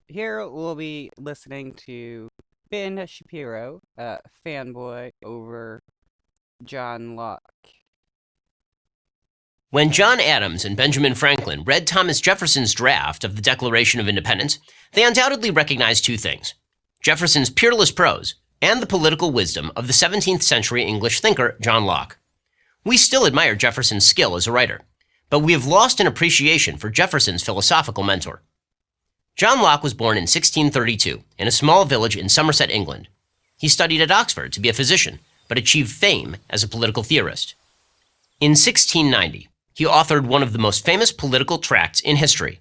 Here we'll be listening to Ben Shapiro, fanboy over John Locke. When John Adams and Benjamin Franklin read Thomas Jefferson's draft of the Declaration of Independence, they undoubtedly recognized two things: Jefferson's peerless prose and the political wisdom of the 17th century English thinker John Locke. We still admire Jefferson's skill as a writer, but we have lost an appreciation for Jefferson's philosophical mentor. John Locke was born in 1632 in a small village in Somerset, England. He studied at Oxford to be a physician, but achieved fame as a political theorist. In 1690, he authored one of the most famous political tracts in history,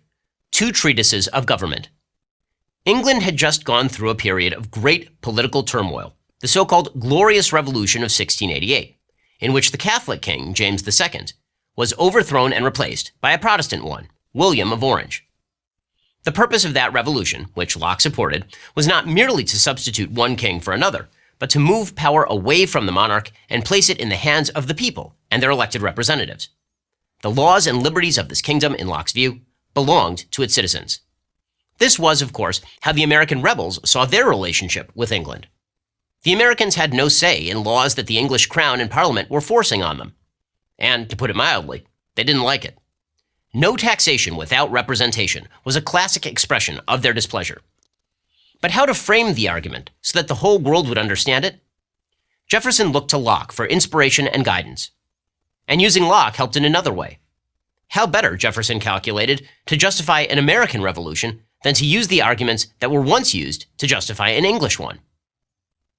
two treatises of government. England had just gone through a period of great political turmoil, the so-called Glorious Revolution of 1688, in which the Catholic king, James II, was overthrown and replaced by a Protestant one, William of Orange. The purpose of that revolution, which Locke supported, was not merely to substitute one king for another, but to move power away from the monarch and place it in the hands of the people and their elected representatives. The laws and liberties of this kingdom, in Locke's view, belonged to its citizens. This was, of course, how the American rebels saw their relationship with England. The Americans had no say in laws that the English crown and parliament were forcing on them. And, to put it mildly, they didn't like it. No taxation without representation was a classic expression of their displeasure. But how to frame the argument so that the whole world would understand it? Jefferson looked to Locke for inspiration and guidance. And using Locke helped in another way. How better, Jefferson calculated, to justify an American revolution than to use the arguments that were once used to justify an English one?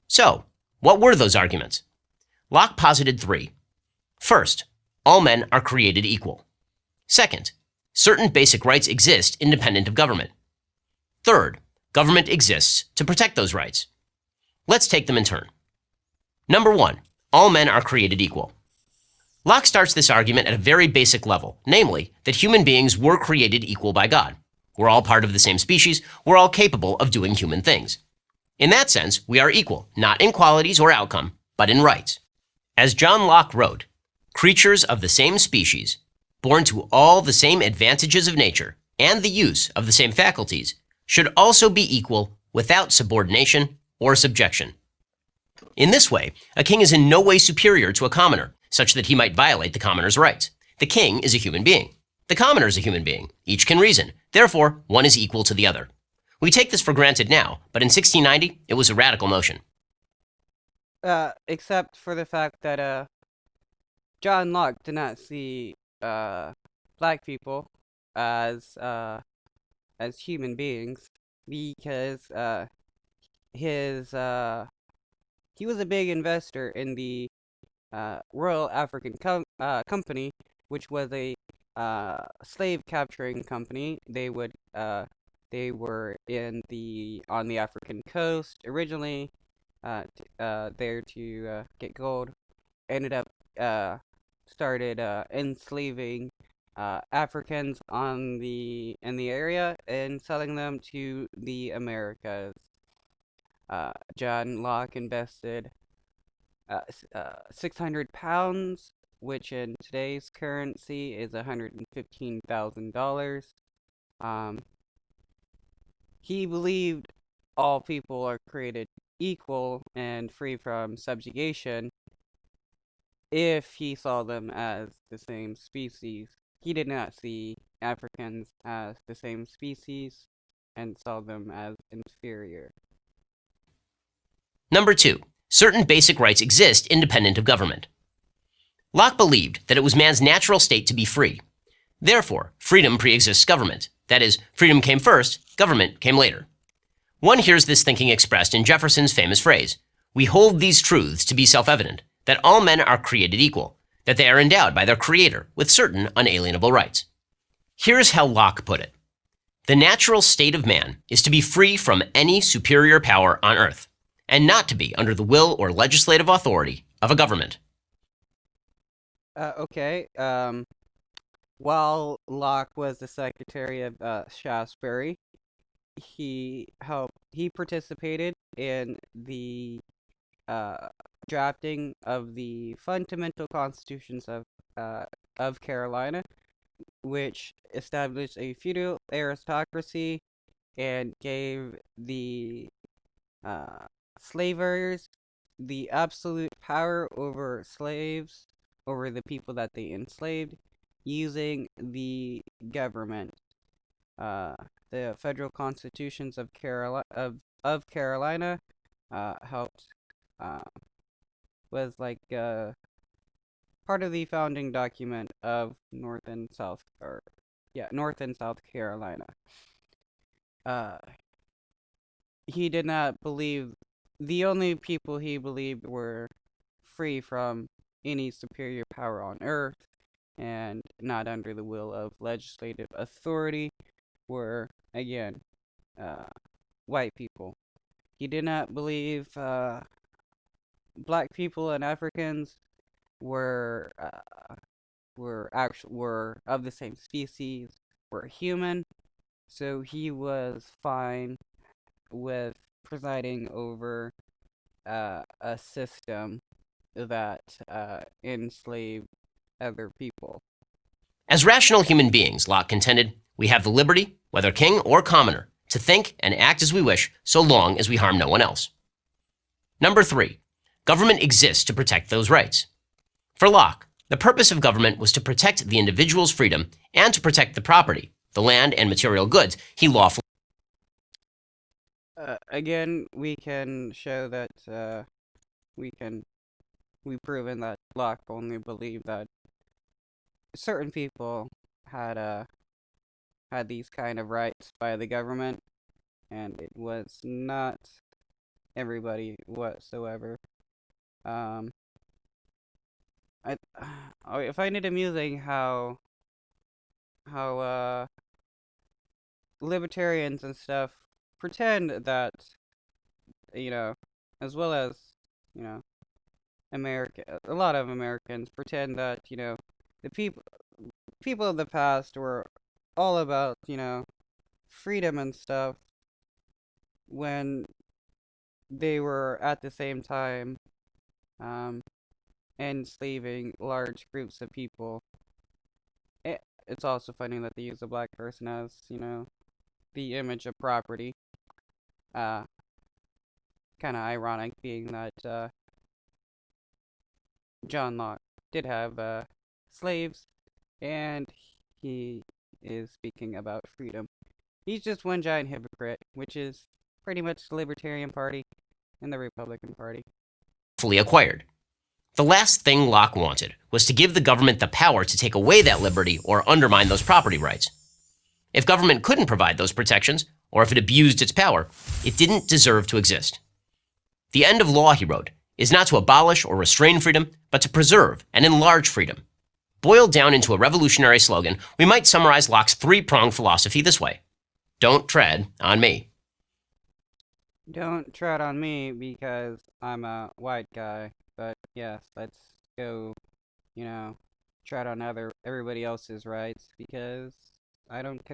So, what were those arguments? Locke posited three. First, all men are created equal. Second, certain basic rights exist independent of government. Third, government exists to protect those rights. Let's take them in turn. Number one, all men are created equal. Locke starts this argument at a very basic level, namely that human beings were created equal by God. We're all part of the same species, we're all capable of doing human things. In that sense, we are equal, not in qualities or outcome, but in rights. As John Locke wrote, creatures of the same species, born to all the same advantages of nature and the use of the same faculties, should also be equal without subordination or subjection. In this way, a king is in no way superior to a commoner, such that he might violate the commoner's rights. The king is a human being. The commoner is a human being. Each can reason. Therefore, one is equal to the other. We take this for granted now, but in 1690, it was a radical notion. Except for the fact that, John Locke did not see, black people as, as human beings because, his, he was a big investor in the, Royal African Company, which was a, slave capturing company. They were on the African coast originally, there to get gold. Ended up started enslaving Africans in the area and selling them to the Americas. John Locke invested 600 pounds, which in today's currency is $115,000. Um, he believed all people are created equal and free from subjugation if he saw them as the same species. He did not see Africans as the same species and saw them as inferior. Number two, certain basic rights exist independent of government. Locke believed that it was man's natural state to be free. Therefore, freedom pre-exists government. That is, freedom came first, government came later. One hears this thinking expressed in Jefferson's famous phrase, "We hold these truths to be self-evident, that all men are created equal, that they are endowed by their Creator with certain unalienable rights." Here's how Locke put it. The natural state of man is to be free from any superior power on earth, and not to be under the will or legislative authority of a government. Okay. While Locke was the secretary of Shaftesbury, he participated in the drafting of the fundamental constitutions of Carolina, which established a feudal aristocracy and gave the slavers the absolute power over slaves, over the people that they enslaved, using the government. Uh, the federal constitutions of Carolina helped uh, was like part of the founding document of North and South Carolina. Uh, he did not believe the only people he believed were free from any superior power on earth and not under the will of legislative authority were again uh, white people. He did not believe black people and Africans were were of the same species, were human, so he was fine with presiding over a system that enslaved other people. As rational human beings, Locke contended, we have the liberty, whether king or commoner, to think and act as we wish so long as we harm no one else. Number 3. Government exists to protect those rights. For Locke, the purpose of government was to protect the individual's freedom and to protect the property, the land and material goods he lawfully. Again, we can show that we've proven that Locke only believed that certain people had had these kind of rights by the government, and it was not everybody whatsoever. Um, I I find it amusing how libertarians and stuff pretend that you know, as well as you know, a lot of Americans pretend that the people of the past were all about freedom and stuff when they were at the same time um enslaving large groups of people. It's also funny that they use a black person as the image of property. Uh, Kind of ironic, being that John Locke did have slaves, and he is speaking about freedom. He's just one giant hypocrite, which is pretty much the Libertarian Party and the Republican Party. Fully acquired. The last thing Locke wanted was to give the government the power to take away that liberty or undermine those property rights. If government couldn't provide those protections, or if it abused its power, it didn't deserve to exist. The end of law, he wrote, is not to abolish or restrain freedom, but to preserve and enlarge freedom. Boiled down into a revolutionary slogan, we might summarize Locke's three-pronged philosophy this way: don't tread on me. Don't tread on me because I'm a white guy, but yes, let's go, tread on everybody else's rights because I don't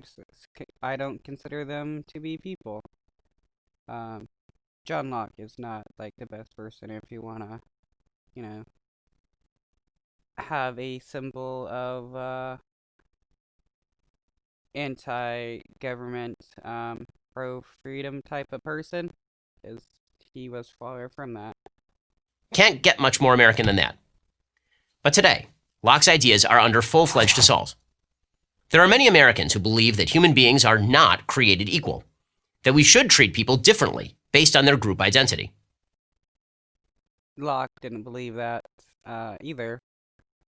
consider them to be people. Um, John Locke is not like the best person if you wanna, you know, have a symbol of anti-government, pro-freedom type of person, because he was far from that. Can't get much more American than that. But today, Locke's ideas are under full-fledged assault. There are many Americans who believe that human beings are not created equal, that we should treat people differently based on their group identity. Locke didn't believe that either.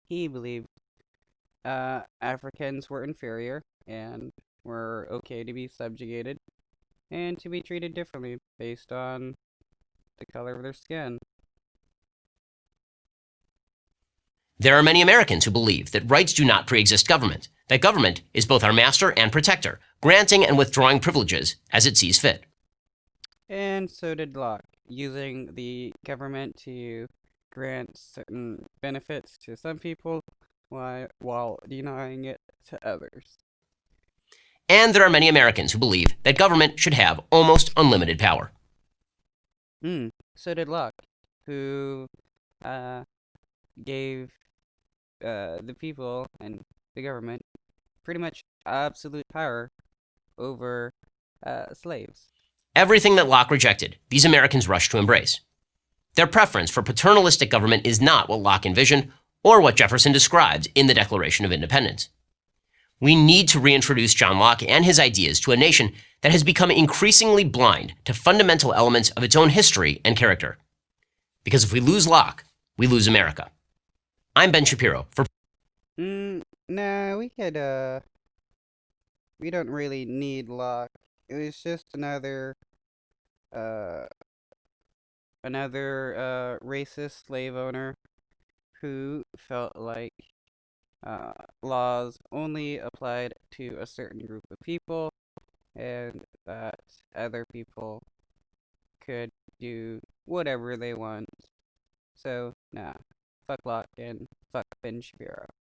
He believed Africans were inferior and were okay to be subjugated and to be treated differently based on the color of their skin. There are many Americans who believe that rights do not pre-exist government, that government is both our master and protector, granting and withdrawing privileges as it sees fit. And so did Locke, using the government to grant certain benefits to some people while denying it to others. And there are many Americans who believe that government should have almost unlimited power. So did Locke, who gave the people and the government pretty much absolute power over slaves. Everything that Locke rejected, these Americans rushed to embrace. Their preference for paternalistic government is not what Locke envisioned or what Jefferson described in the Declaration of Independence. We need to reintroduce John Locke and his ideas to a nation that has become increasingly blind to fundamental elements of its own history and character. Because if we lose Locke, we lose America. I'm Ben Shapiro for Nah, we don't really need Locke. It was just uh, another racist slave owner who felt like laws only applied to a certain group of people and that other people could do whatever they want. So, nah, fuck Locke and fuck Ben Shapiro.